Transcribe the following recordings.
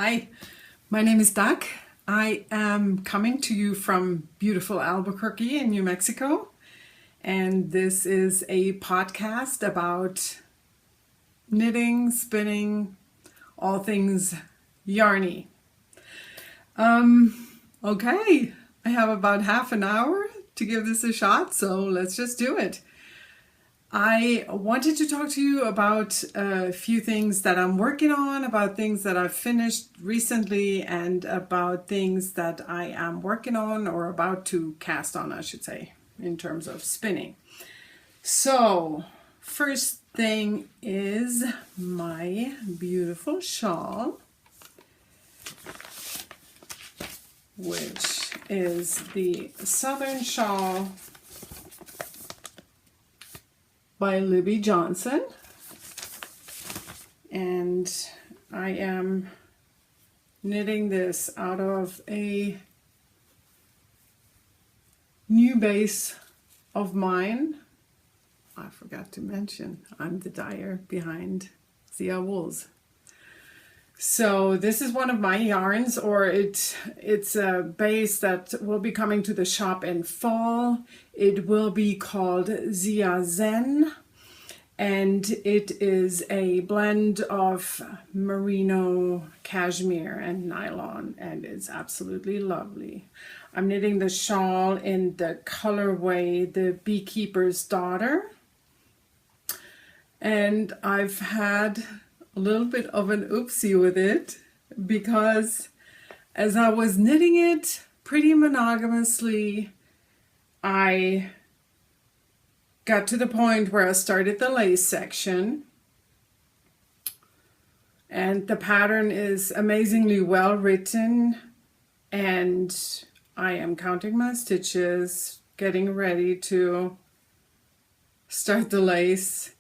Hi, my name is Doug. I am coming to you from beautiful Albuquerque in New Mexico, and this is a podcast about knitting, spinning, all things yarny. Okay, I have about half an hour to give this a shot, so let's just do it. I wanted to talk to you about a few things that I'm working on, about things that I've finished recently, and about things that I am working on or about to cast on, I should say, in terms of spinning. So, first thing is my beautiful shawl, which is the Southern Shawl by Libby Johnson, and I am knitting this out of a new base of mine. I forgot to mention I'm the dyer behind ZiaWoolz. So this is one of my yarns, or it's a base that will be coming to the shop in fall. It will be called Zia Zen, and it is a blend of merino, cashmere, and nylon, and it's absolutely lovely. I'm knitting the shawl in the colorway The Beekeeper's Daughter, and I've had a little bit of an oopsie with it, because as I was knitting it pretty monogamously, I got to the point where I started the lace section, and the pattern is amazingly well written, and I am counting my stitches, getting ready to start the lace,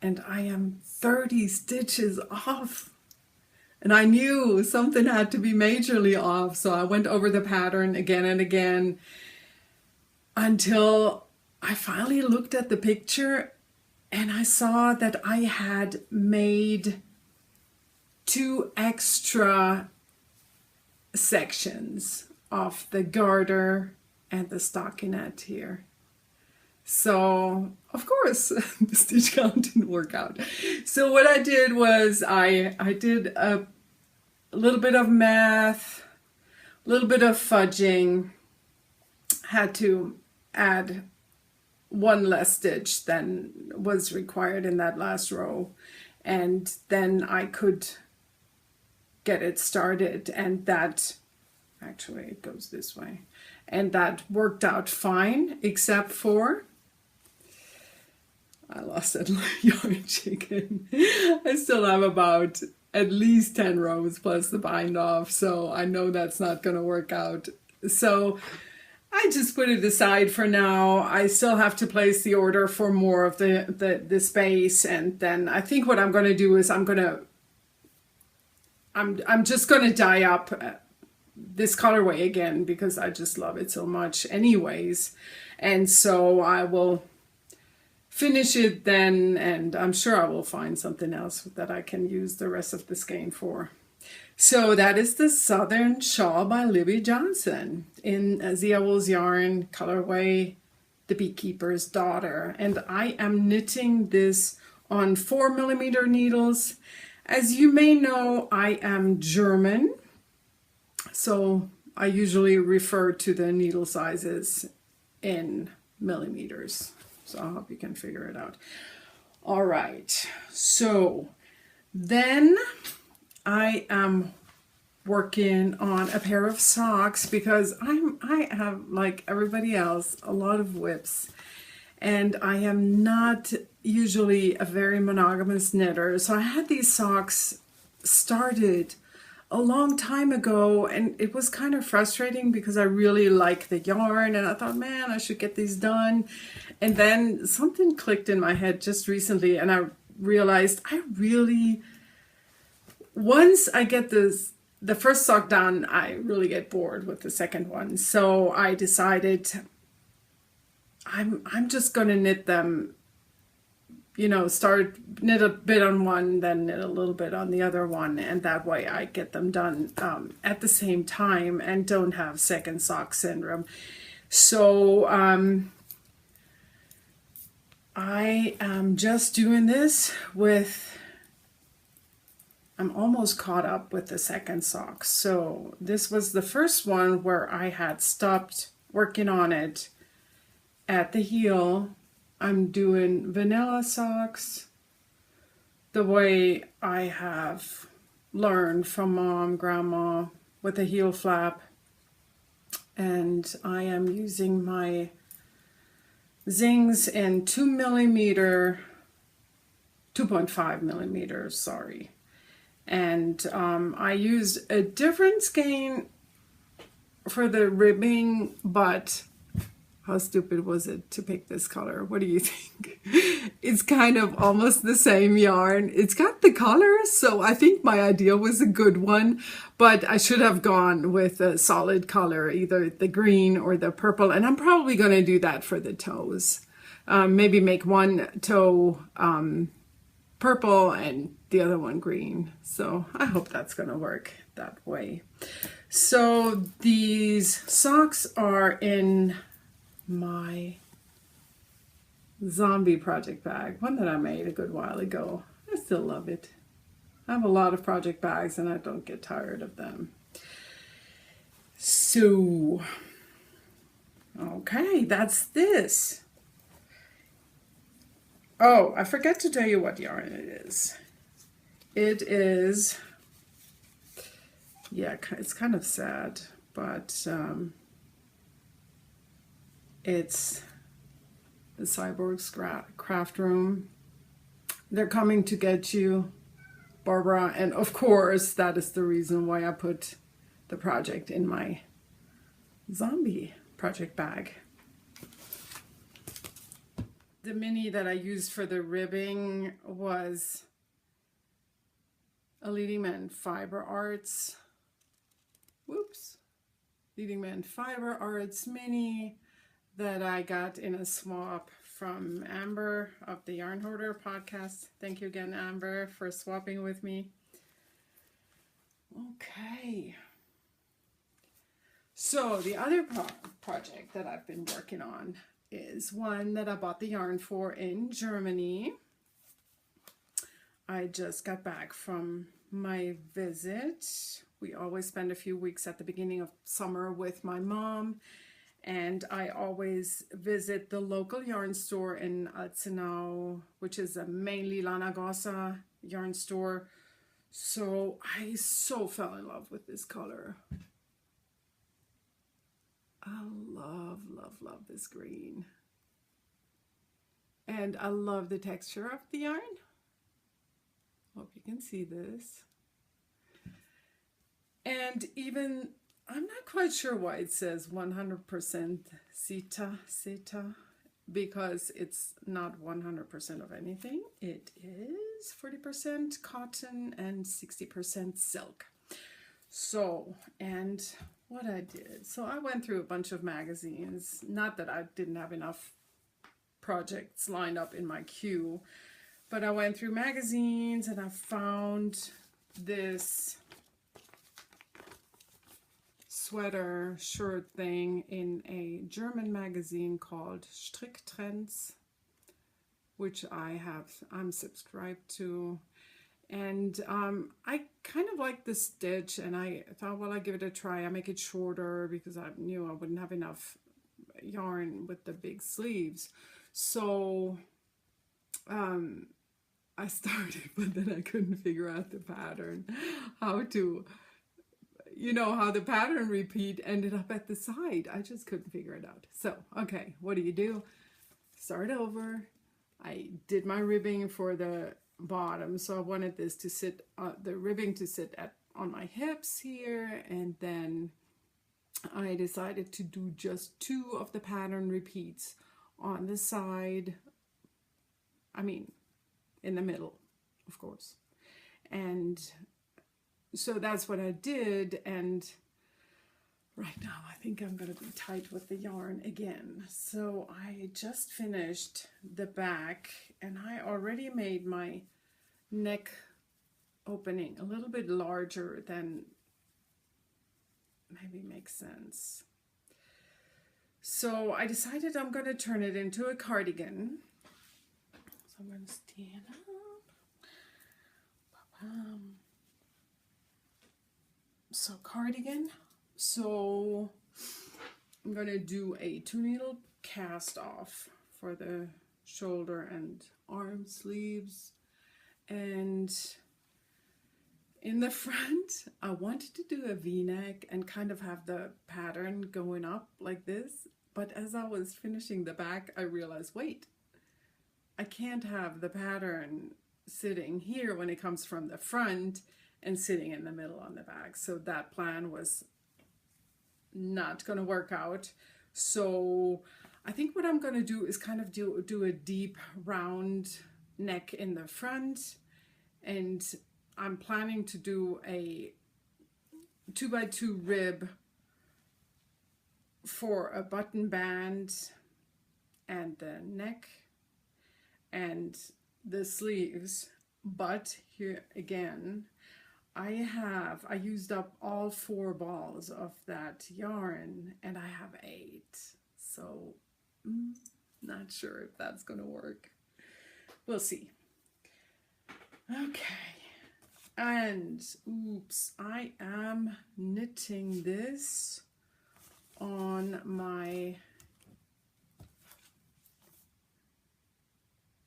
and I am 30 stitches off. And I knew something had to be majorly off, so I went over the pattern again and again until I finally looked at the picture and I saw that I had made 2 extra sections of the garter and the stockinette here. So, of course, the stitch count didn't work out. So what I did was I did a little bit of math, a little bit of fudging, had to add 1 less stitch than was required in that last row, and then I could get it started, and that, actually it goes this way, and that worked out fine, except for I lost that yarn chicken. I still have about at least 10 rows plus the bind off, so I know that's not going to work out. So I just put it aside for now. I still have to place the order for more of the space, and then I think what I'm going to do is I'm just going to dye up this colorway again, because I just love it so much anyways, and so I will finish it then, and I'm sure I will find something else that I can use the rest of the skein for. So that is the Southern Shawl by Libby Johnson in ZiaWoolz yarn, colorway The Beekeeper's Daughter, and I am knitting this on 4mm needles. As you may know, I am German, so I usually refer to the needle sizes in millimeters. So I hope you can figure it out. All right, so then I am working on a pair of socks, because I have, like everybody else, a lot of whips, and I am not usually a very monogamous knitter. So I had these socks started a long time ago, and it was kind of frustrating because I really like the yarn, and I thought, man, I should get these done. And then something clicked in my head just recently, and I realized I really, once I get the first sock done, I really get bored with the second one. So I decided I'm just going to knit them you know, start knit a bit on one, then knit a little bit on the other one, and that way I get them done at the same time and don't have second sock syndrome. So I am just doing this with, I'm almost caught up with the second sock. So this was the first one where I had stopped working on it at the heel. I'm doing vanilla socks the way I have learned from mom, grandma, with a heel flap. And I am using my Zings in 2.5 millimeters, sorry. And I used a different skein for the ribbing, but how stupid was it to pick this color? What do you think? It's kind of almost the same yarn. It's got the colors, so I think my idea was a good one, but I should have gone with a solid color, either the green or the purple, and I'm probably going to do that for the toes. Maybe make one toe purple and the other one green. So I hope that's going to work that way. So these socks are in my zombie project bag, one that I made a good while ago. I still love it. I have a lot of project bags and I don't get tired of them. So, okay, that's this. Oh, I forgot to tell you what yarn it is. It is, yeah, it's kind of sad, but it's the Cyborg's Craft Room. They're coming to get you, Barbara, and of course that is the reason why I put the project in my zombie project bag. The mini that I used for the ribbing was a Leading Man Fiber Arts, Leading Man Fiber Arts mini that I got in a swap from Amber of the Yarn Hoarder podcast. Thank you again, Amber, for swapping with me. Okay. So the other project that I've been working on is one that I bought the yarn for in Germany. I just got back from my visit. We always spend a few weeks at the beginning of summer with my mom, and I always visit the local yarn store in Alzenau, which is a mainly Lana Rosa yarn store. So I so fell in love with this color. I love, love, love this green. And I love the texture of the yarn. Hope you can see this. And even, I'm not quite sure why it says 100% Seta, because it's not 100% of anything. It is 40% cotton and 60% silk. So, and what I did, so I went through a bunch of magazines. Not that I didn't have enough projects lined up in my queue, but I went through magazines and I found this sweater shirt thing in a German magazine called Stricktrends, which I'm subscribed to. And I kind of like the stitch, and I thought, well, I'll give it a try. I make it shorter because I knew I wouldn't have enough yarn with the big sleeves. So I started, but then I couldn't figure out the pattern, how the pattern repeat ended up at the side. I just couldn't figure it out. So, okay, what do? Start over. I did my ribbing for the bottom, so I wanted this to sit, the ribbing to sit on my hips here, and then I decided to do just 2 of the pattern repeats on the side, in the middle, of course. And so that's what I did, and Right now, I think I'm going to be tight with the yarn again. So I just finished the back, and I already made my neck opening a little bit larger than maybe makes sense. So I decided I'm going to turn it into a cardigan. So I'm going to stand up. So cardigan. So I'm going to do a 2-needle cast off for the shoulder and arm sleeves. And in the front, I wanted to do a V-neck and kind of have the pattern going up like this. But as I was finishing the back, I realized, wait, I can't have the pattern sitting here when it comes from the front and sitting in the middle on the back. So that plan was not going to work out. So I think what I'm going to do is kind of do a deep round neck in the front, and I'm planning to do a 2x2 rib for a button band and the neck and the sleeves. But here again, I used up all 4 balls of that yarn, and I have 8. So, not sure if that's going to work. We'll see. Okay. And, oops, I am knitting this on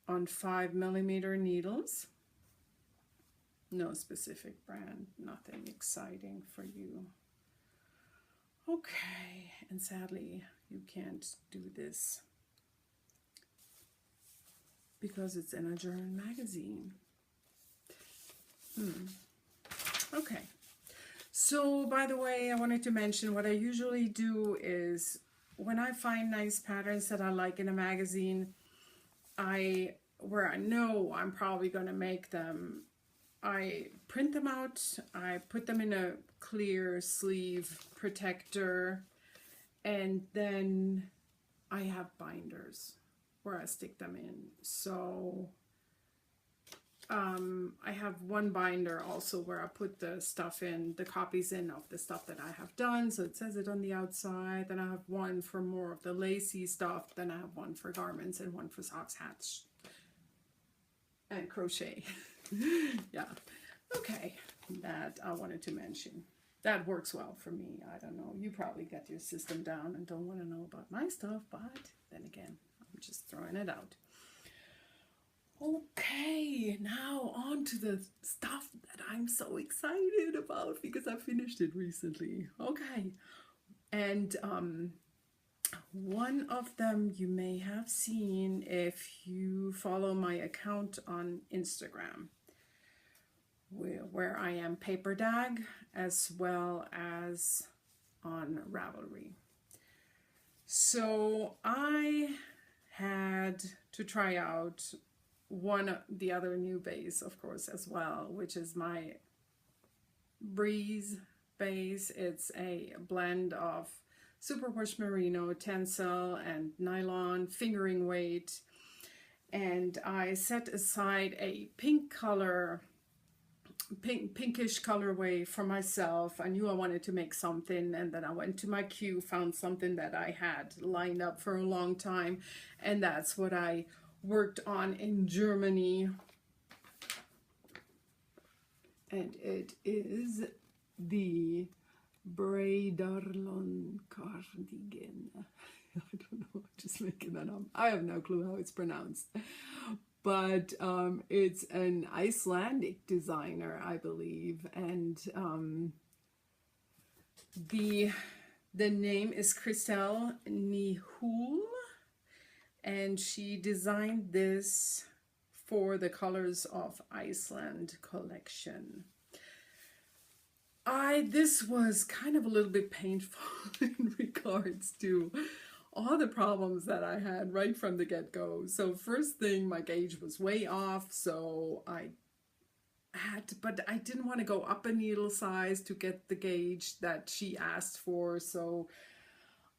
5mm needles. No specific brand, nothing exciting for you. Okay, and sadly, you can't do this because it's in a German magazine. Okay, so by the way, I wanted to mention what I usually do is when I find nice patterns that I like in a magazine, where I know I'm probably going to make them, I print them out, I put them in a clear sleeve protector, and then I have binders where I stick them in. So I have one binder also where I put the stuff in, the copies in of the stuff that I have done. So it says it on the outside. Then I have one for more of the lacy stuff. Then I have one for garments and one for socks, hats, and crochet. Yeah. Okay. That I wanted to mention. That works well for me. I don't know. You probably got your system down and don't want to know about my stuff, but then again, I'm just throwing it out. Okay, now on to the stuff that I'm so excited about because I finished it recently. Okay, and one of them you may have seen if you follow my account on Instagram, where I am paperdag as well as on Ravelry. So I had to try out the other new base, of course, as well, which is my Breeze base. It's a blend of superwash merino, tencel, and nylon fingering weight. And I set aside a pinkish colorway for myself. I knew I wanted to make something, and then I went to my queue, found something that I had lined up for a long time, and that's what I worked on in Germany, and it is the Braid Cardigan. I don't know, I'm just making that up. I have no clue how it's pronounced, but it's an Icelandic designer, I believe, and the name is Christel Nihul. And she designed this for the Colors of Iceland collection. This was kind of a little bit painful in regards to all the problems that I had right from the get-go. So first thing, my gauge was way off, so I but I didn't want to go up a needle size to get the gauge that she asked for, so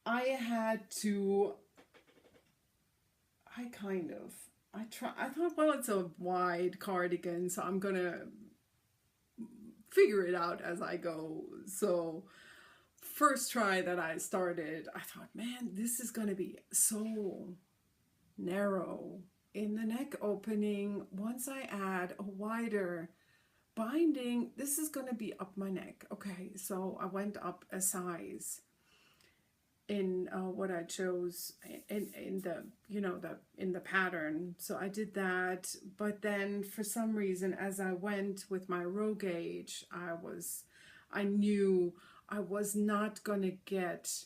I had to, I thought, well, it's a wide cardigan, so I'm gonna figure it out as I go. So first try that I started, I thought, man, this is gonna be so narrow in the neck opening. Once I add a wider binding, this is going to be up my neck. Okay, so I went up a size in what I chose in the, you know, in the pattern. So I did that, but then for some reason, as I went with my row gauge, I knew I was not going to get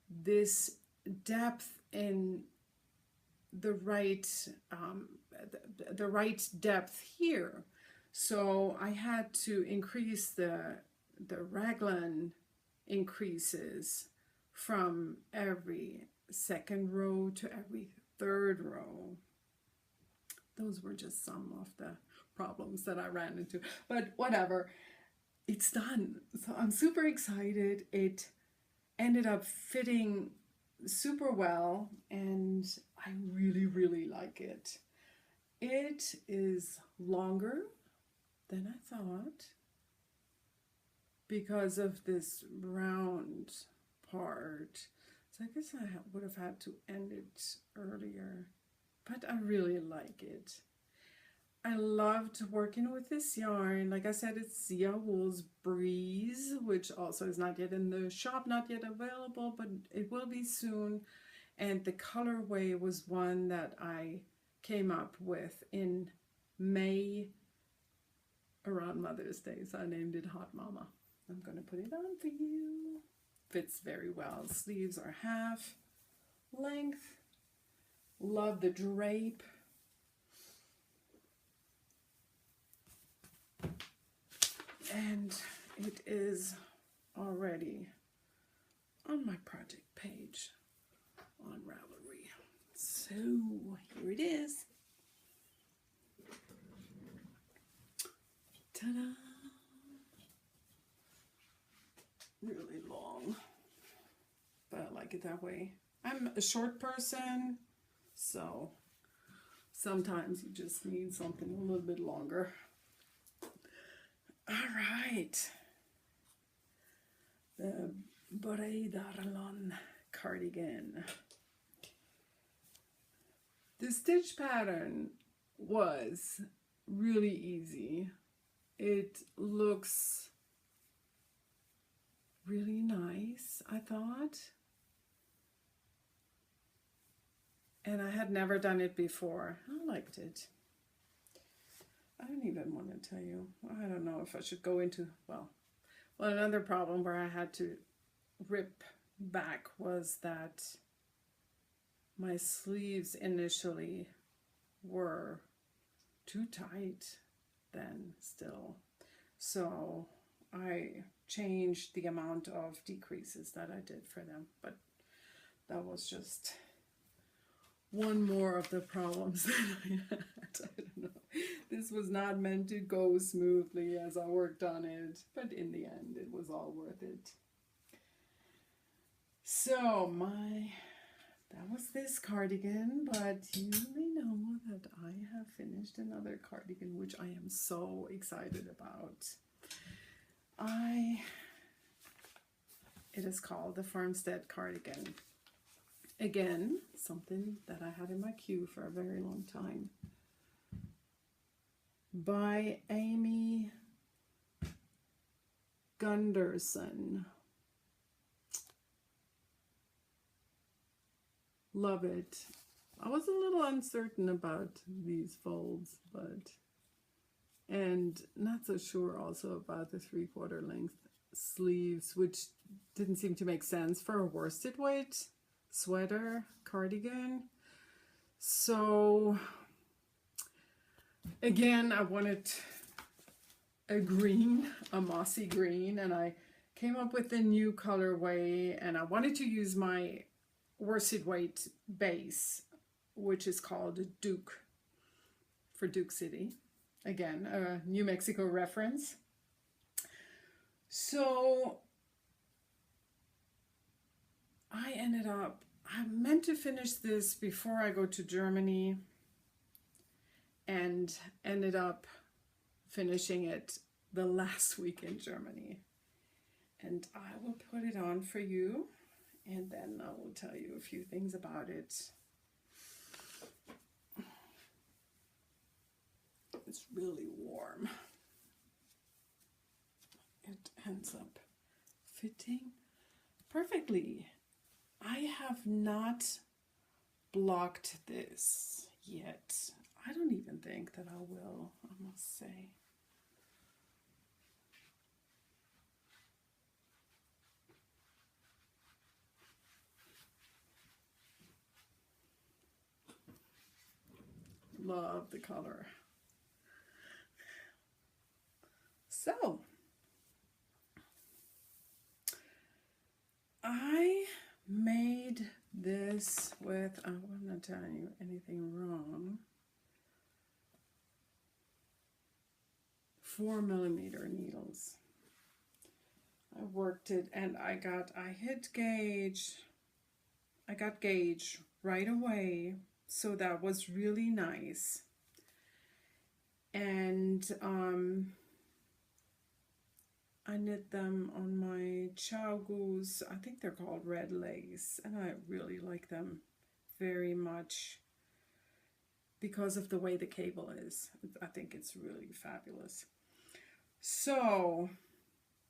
this depth in the right the right depth here, so I had to increase the raglan increases from every second row to every third row. Those were just some of the problems that I ran into, but whatever, it's done. So I'm super excited. It ended up fitting super well, and I really like it. It is longer than I thought because of this round part. So I guess I would have had to end it earlier, but I really like it. I loved working with this yarn. Like I said, it's ZiaWoolz Breeze, which also is not yet in the shop, not yet available, but it will be soon. And the colorway was one that I came up with in May around Mother's Day, so I named it Hot Mama. I'm going to put it on for you. Fits very well. Sleeves are half length. Love the drape. And it is already on my project page on Ravelry. So here it is. Ta-da! Really long, but I like it that way. I'm a short person, so sometimes you just need something a little bit longer. All right, the Braid Cardigan. The stitch pattern was really easy. It looks really nice, I thought. And I had never done it before. I liked it. I don't even want to tell you. I don't know if I should go into, well, another problem where I had to rip back was that my sleeves initially were too tight then still. So I changed the amount of decreases that I did for them, but that was just one more of the problems that I had. I don't know. This was not meant to go smoothly as I worked on it, but in the end it was all worth it. So that was this cardigan, but you may know that I have finished another cardigan, which I am so excited about. It is called the Farmstead cardigan. Again, something that I had in my queue for a very long time. By Amy Gunderson. Love it. I was a little uncertain about these folds, and not so sure also about the 3/4 length sleeves, which didn't seem to make sense for a worsted weight sweater cardigan. So again, I wanted a mossy green, and I came up with a new colorway, and I wanted to use my worsted weight base, which is called Duke, for Duke City. Again, a New Mexico reference. So I meant to finish this before I go to Germany, and ended up finishing it the last week in Germany. And I will put it on for you, and then I will tell you a few things about it. It's really warm. It ends up fitting perfectly. I have not blocked this yet. I don't even think that I will, I must say. Love the color. So, I made this with, I'm not telling you anything wrong, 4mm needles. I worked it, and I got gauge right away, so that was really nice. And I knit them on my ZiaWoolz, I think they're called red lace, and I really like them very much because of the way the cable is. I think it's really fabulous. So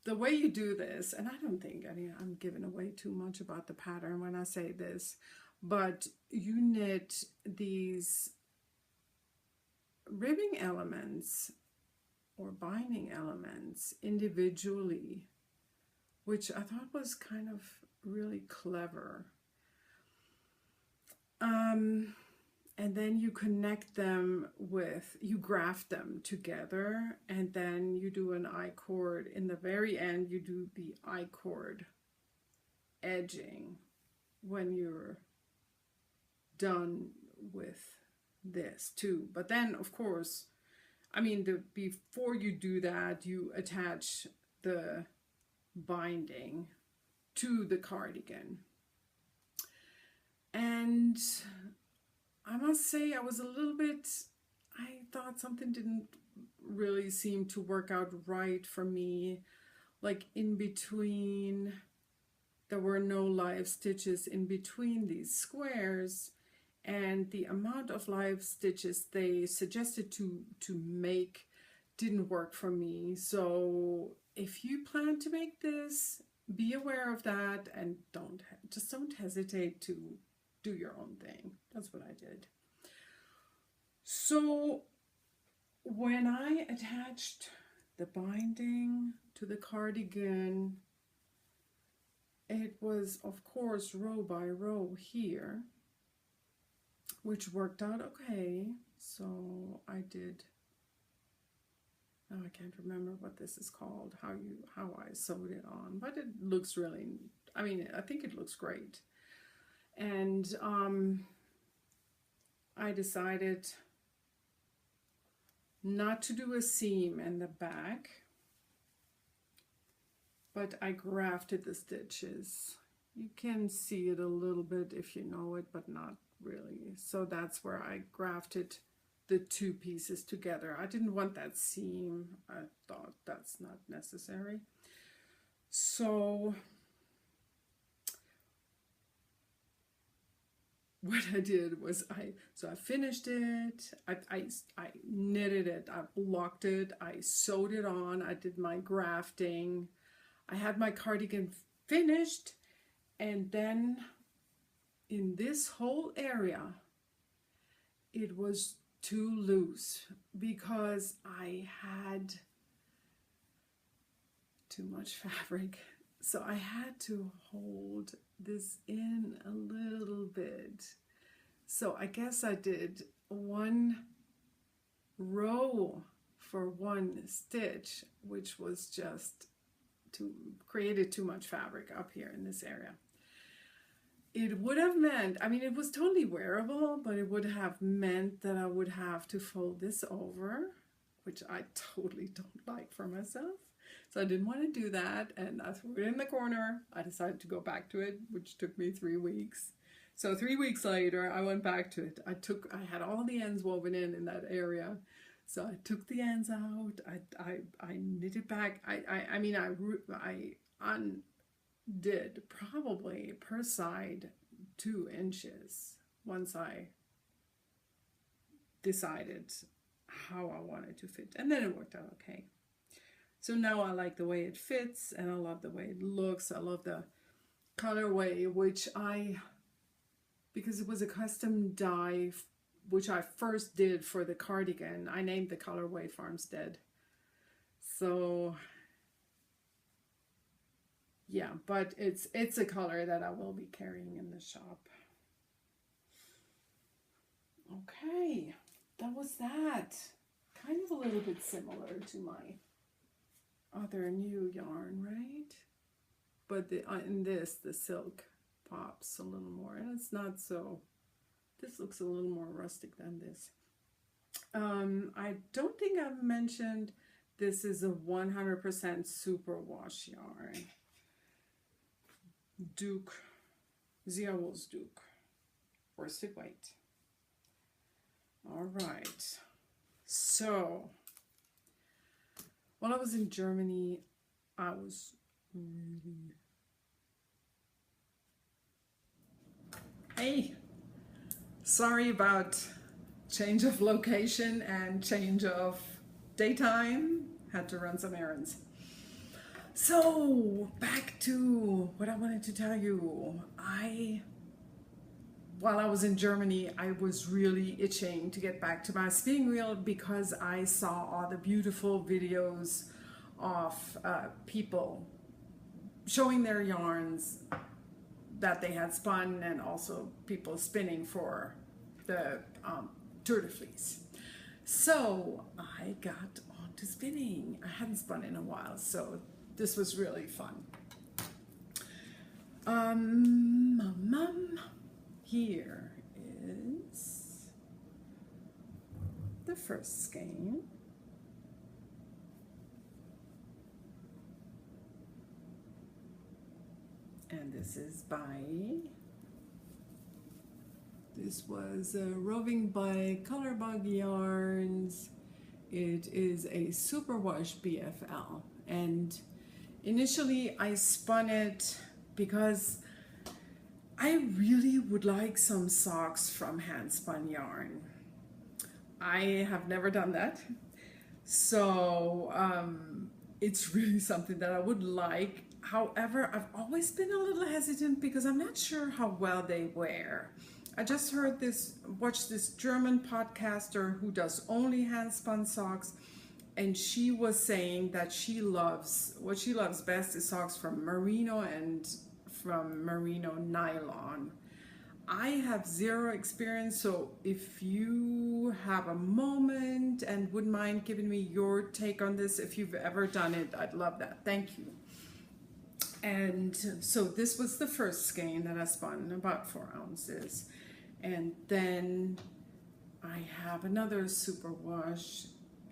the way you do this, and I don't think I'm giving away too much about the pattern when I say this, but you knit these ribbing elements or binding elements individually, which I thought was kind of really clever. And then you connect them with, you graft them together, and then you do an I-cord. In the very end, you do the I-cord edging when you're done with this too. But then, of course, I mean, before you do that, you attach the binding to the cardigan. And I must say, I thought something didn't really seem to work out right for me. Like in between, there were no live stitches in between these squares, and the amount of live stitches they suggested to make didn't work for me. So if you plan to make this, be aware of that, and don't hesitate to do your own thing. That's what I did. So when I attached the binding to the cardigan, it was of course row by row here, which worked out okay. So I did, now I can't remember what this is called, how I sewed it on, but it looks really, I mean, I think it looks great. And I decided not to do a seam in the back, but I grafted the stitches. You can see it a little bit if you know it, but not really. So that's where I grafted the two pieces together. I didn't want that seam. I thought that's not necessary. So what I did was I finished it, I knitted it, I blocked it, I sewed it on, I did my grafting, I had my cardigan finished, and then in this whole area it was too loose because I had too much fabric. So I had to hold this in a little bit. So I guess I did one row for one stitch, which was just created too much fabric up here in this area. It would have meant, I mean, it was totally wearable, but it would have meant that I would have to fold this over which I totally don't like for myself. So I didn't want to do that, and I threw it in the corner. I decided to go back to it, which took me 3 weeks. So 3 weeks later, I went back to it. I had all the ends woven in that area. So I took the ends out. I knitted back. I mean, I undid probably per side 2 inches once I decided how I wanted to fit, and then it worked out okay. So now I like the way it fits, and I love the way it looks. I love the colorway, because it was a custom dye, which I first did for the cardigan. I named the colorway Farmstead. So yeah, but it's a color that I will be carrying in the shop. Okay, that was that. Kind of a little bit similar to my other new yarn, right? But in this, the silk pops a little more, and it's not so, this looks a little more rustic than this. I don't think I've mentioned this is a 100% superwash yarn. Duke, ZiaWoolz Duke, worsted weight. All right, so when I was in Germany, I was really... Hey, sorry about change of location and change of daytime. Had to run some errands. So back to what I wanted to tell you. While I was in Germany, I was really itching to get back to my spinning wheel because I saw all the beautiful videos of people showing their yarns that they had spun, and also people spinning for the Tour de Fleece. So I got onto spinning. I hadn't spun in a while, so this was really fun. Here is the first skein. And this was Roving by Colorbug Yarns. It is a superwash BFL, and initially I spun it because I really would like some socks from Handspun yarn. I have never done that, so it's really something that I would like. However, I've always been a little hesitant because I'm not sure how well they wear. I just watched this German podcaster who does only handspun socks, and she was saying that what she loves best is socks from merino and from merino nylon. I have zero experience, so if you have a moment and wouldn't mind giving me your take on this, if you've ever done it, I'd love that. Thank you. And so this was the first skein that I spun, about 4 ounces. And then I have another superwash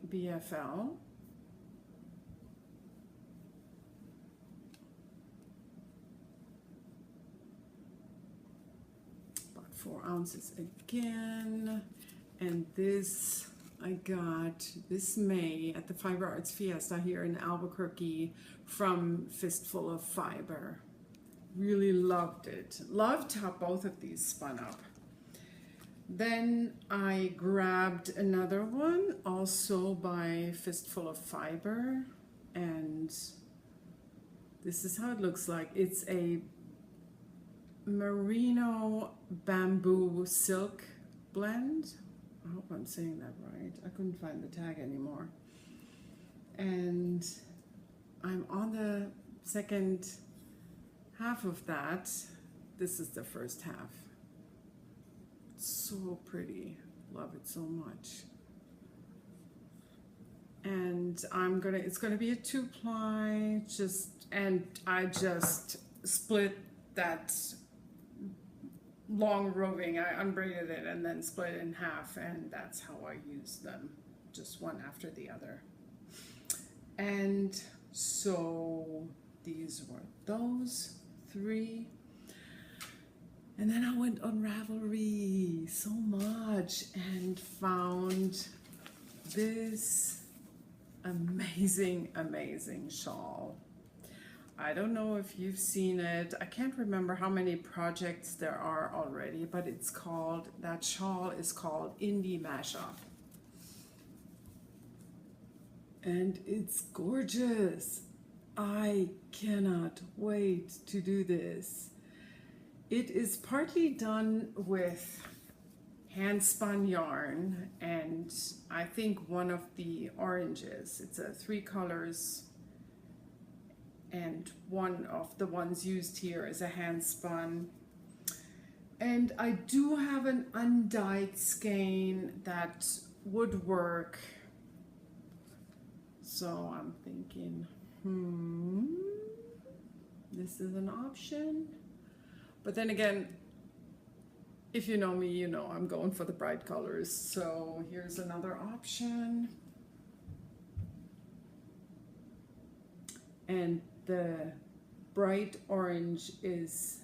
BFL. About 4 ounces again. And this I got this May at the Fiber Arts Fiesta here in Albuquerque from Fistful of Fiber. Really loved it. Loved how both of these spun up. Then I grabbed another one, also by Fistful of Fiber, and this is how it looks like. It's a merino bamboo silk blend. I hope I'm saying that right. I couldn't find the tag anymore. And I'm on the second half of that. This is the first half. It's so pretty. Love it so much. And it's gonna be a 2-ply, and I just split that long roving. I unbraided it and then split it in half, and that's how I use them. just one after the other. And so these were those 3. And then I went on Ravelry so much and found this amazing, amazing shawl. I don't know if you've seen it. I can't remember how many projects there are already, but it's called, that shawl is called Indie Mashup. And it's gorgeous. I cannot wait to do this. It is partly done with handspun yarn and I think one of the oranges. It's a 3 colors and one of the ones used here is a handspun. And I do have an undyed skein that would work. So I'm thinking, this is an option. But then again, if you know me, you know I'm going for the bright colors. So here's another option. And the bright orange is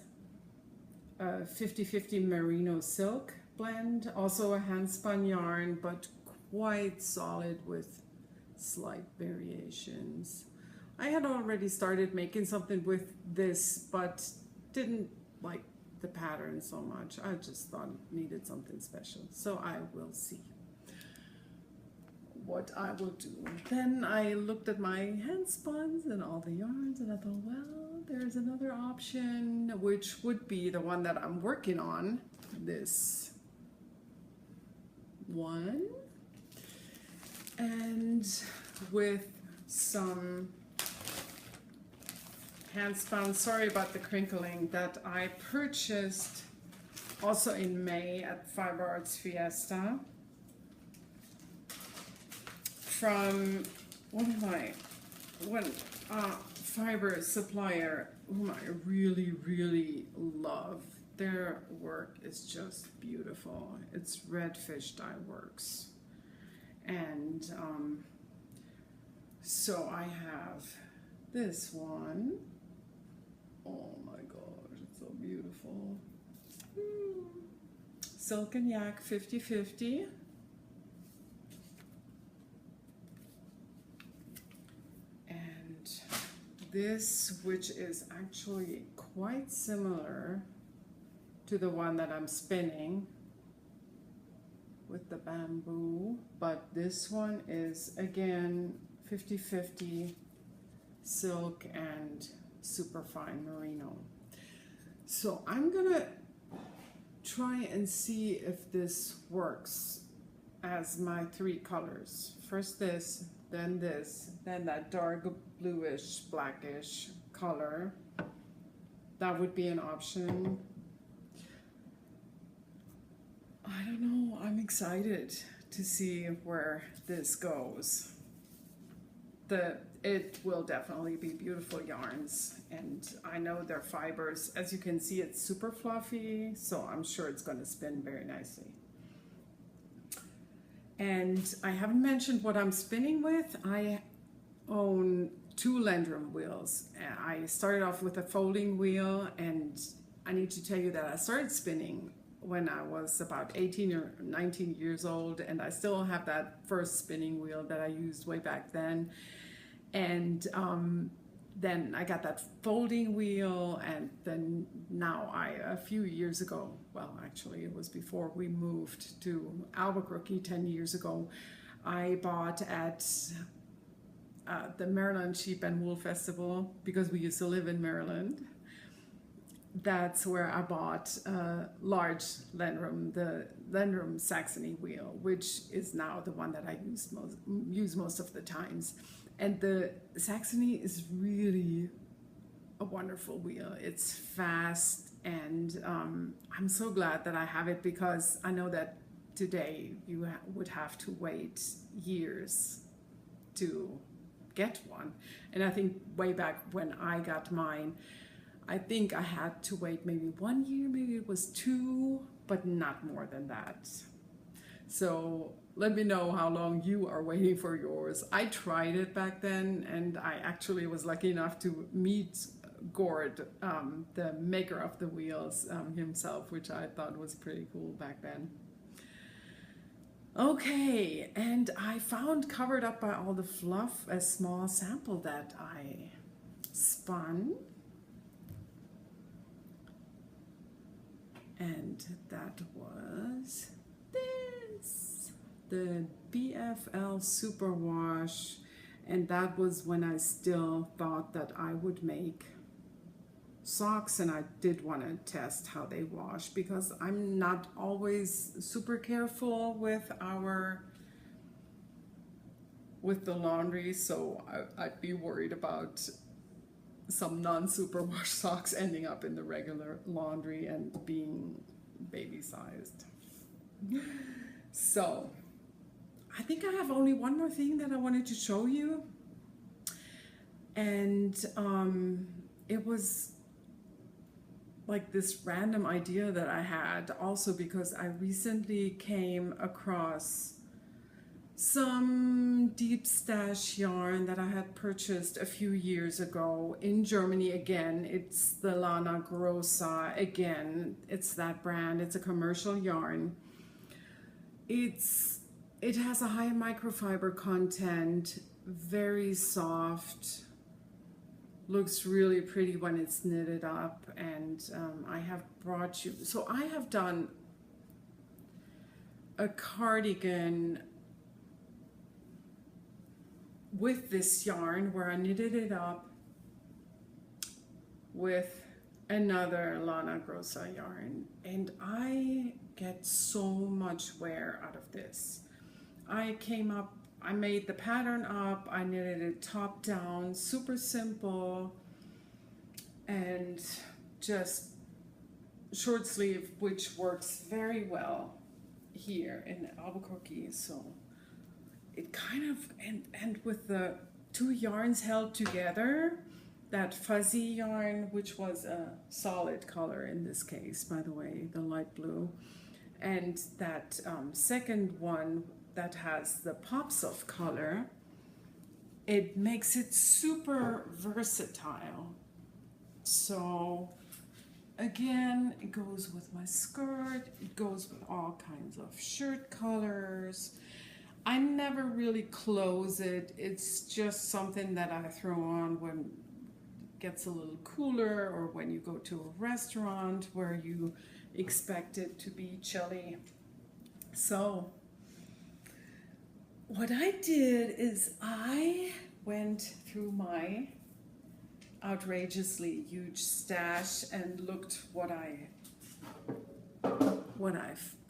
a 50-50 merino silk blend. Also a handspun yarn, but quite solid with slight variations. I had already started making something with this, but didn't like the pattern so much. I just thought it needed something special. So I will see what I will do. Then I looked at my handspuns and all the yarns and I thought, well, there's another option, which would be the one that I'm working on, this one. And with some handspun, sorry about the crinkling, that I purchased also in May at Fiber Arts Fiesta from one fiber supplier whom I really, really love. Their work is just beautiful. It's Redfish Dye Works. And so I have this one. Oh my gosh, it's so beautiful. Silk and Yak 50-50. And this, which is actually quite similar to the one that I'm spinning with the bamboo, but this one is again 50-50 silk and superfine merino. So I'm gonna try and see if this works as my 3 colors. First this, then that dark bluish blackish color. That would be an option. I don't know, I'm excited to see where this goes. It will definitely be beautiful yarns, and I know their fibers. As you can see, it's super fluffy, so I'm sure it's going to spin very nicely. And I haven't mentioned what I'm spinning with. I own 2 Lendrum wheels. I started off with a folding wheel, and I need to tell you that I started spinning when I was about 18 or 19 years old, and I still have that first spinning wheel that I used way back then. And then I got that folding wheel, and then now a few years ago, well, actually it was before we moved to Albuquerque 10 years ago, I bought at the Maryland Sheep and Wool Festival, because we used to live in Maryland. That's where I bought a large Lendrum, the Lendrum Saxony wheel, which is now the one that I use most of the times. And the Saxony is really a wonderful wheel. It's fast, and I'm so glad that I have it, because I know that today you would have to wait years to get one. And I think way back when I got mine, I think I had to wait maybe 1 year, maybe it was 2, but not more than that. So let me know how long you are waiting for yours. I tried it back then, and I actually was lucky enough to meet Gord, the maker of the wheels, himself, which I thought was pretty cool back then. Okay, and I found, covered up by all the fluff, a small sample that I spun. And that was this, the BFL Superwash. And that was when I still thought that I would make socks, and I did want to test how they wash, because I'm not always super careful with the laundry, so I'd be worried about some non-superwash socks ending up in the regular laundry and being baby sized. So I think I have only one more thing that I wanted to show you, and it was like this random idea that I had, also because I recently came across some deep stash yarn that I had purchased a few years ago in Germany. Again, it's the Lana Rosa. Again, it's that brand. It's a commercial yarn. It has a high microfiber content, very soft, looks really pretty when it's knitted up. And I have brought you, so I have done a cardigan with this yarn where I knitted it up with another Lana Rosa yarn, and I get so much wear out of this. I made the pattern up, I knitted it top down, super simple, and just short sleeve, which works very well here in Albuquerque. So it kind of, and with the two yarns held together, that fuzzy yarn, which was a solid color in this case, by the way, the light blue, and that second one that has the pops of color, it makes it super versatile. So again, it goes with my skirt, it goes with all kinds of shirt colors. I never really close it. It's just something that I throw on when it gets a little cooler, or when you go to a restaurant where you expect it to be chilly. So what I did is I went through my outrageously huge stash and looked what I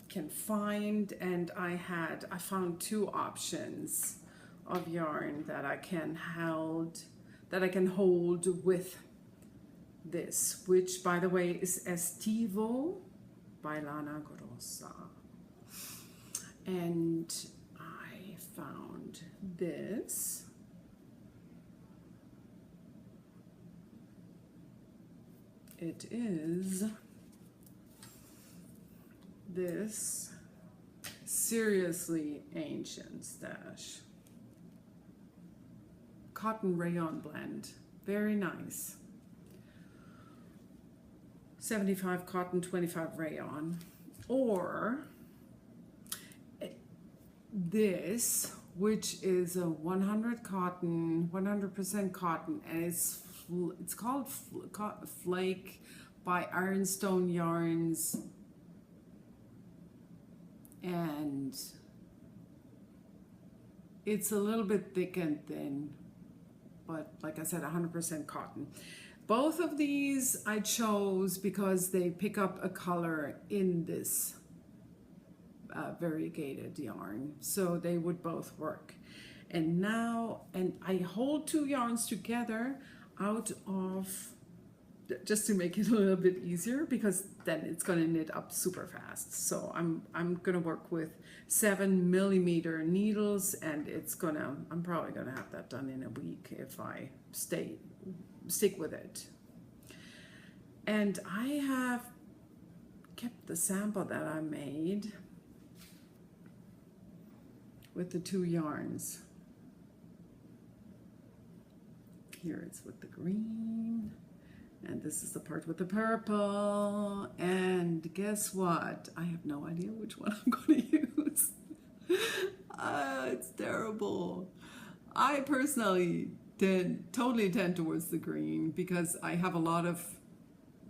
can find, and I found two options of yarn that I can hold with this, which by the way is Estivo by Lana Rosa. And I found this. It is this seriously ancient stash. Cotton rayon blend, very nice. 75 cotton, 25 rayon. Or this, which is a 100% cotton, and it's called Flake by Ironstone Yarns, and it's a little bit thick and thin, but like I said, 100% cotton. Both of these I chose because they pick up a color in this variegated yarn, so they would both work. And I hold two yarns together out of, just to make it a little bit easier, because then it's going to knit up super fast. So I'm going to work with 7mm needles, and I'm probably going to have that done in a week if I stick with it. And I have kept the sample that I made. with the two yarns. Here it's with the green, and this is the part with the purple, and guess what? I have no idea which one I'm going to use. It's terrible. I personally totally tend towards the green because I have a lot of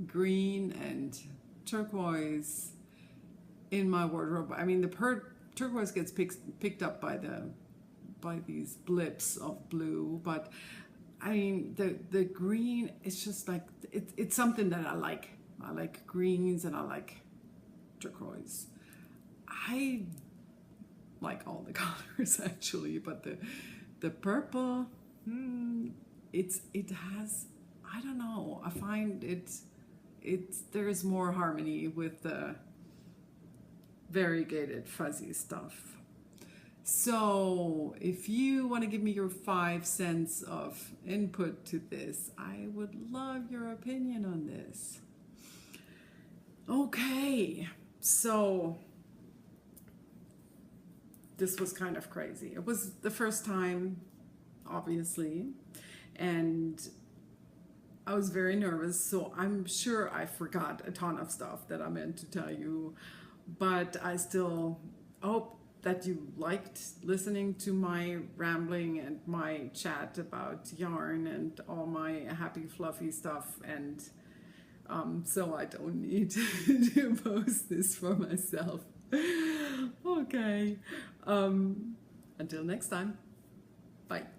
green and turquoise in my wardrobe. I mean, the turquoise gets picked up by these blips of blue, but I mean the green is just like it's something that I like. I like greens and I like turquoise. I like all the colors actually, but the purple, it has, I don't know, I find there's more harmony with the variegated fuzzy stuff. So if you want to give me your 5 cents of input to this, I would love your opinion on this. Okay, so this was kind of crazy. It was the first time, obviously, and I was very nervous, so I'm sure I forgot a ton of stuff that I meant to tell you, but I still hope that you liked listening to my rambling and my chat about yarn and all my happy fluffy stuff, and so I don't need to post this for myself. Okay, until next time, bye.